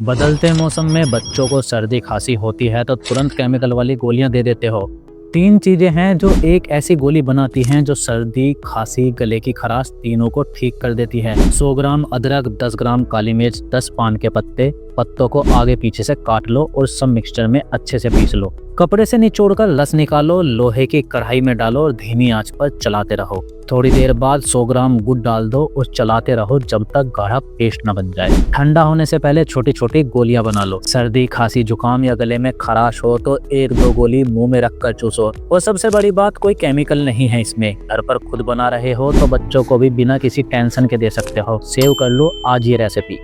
बदलते मौसम में बच्चों को सर्दी खांसी होती है तो तुरंत केमिकल वाली गोलियां दे देते हो। तीन चीजें हैं जो एक ऐसी गोली बनाती हैं जो सर्दी खांसी गले की खराश तीनों को ठीक कर देती है। 100 ग्राम अदरक, 10 ग्राम काली मिर्च, 10 पान के पत्तों को आगे पीछे से काट लो और सब मिक्सचर में अच्छे से पीस लो। कपड़े से निचोड़कर रस निकालो, लोहे की कढ़ाई में डालो और धीमी आंच पर चलाते रहो। थोड़ी देर बाद 100 ग्राम गुड़ डाल दो और चलाते रहो जब तक गाढ़ा पेस्ट न बन जाए। ठंडा होने से पहले छोटी छोटी गोलियां बना लो। सर्दी खांसी जुकाम या गले में खराश हो तो 1-2 गोली मुंह में रखकर चूसो। और सबसे बड़ी बात, कोई केमिकल नहीं है इसमें। घर पर खुद बना रहे हो तो बच्चों को भी बिना किसी टेंशन के दे सकते हो। सेव कर लो आज ये रेसिपी।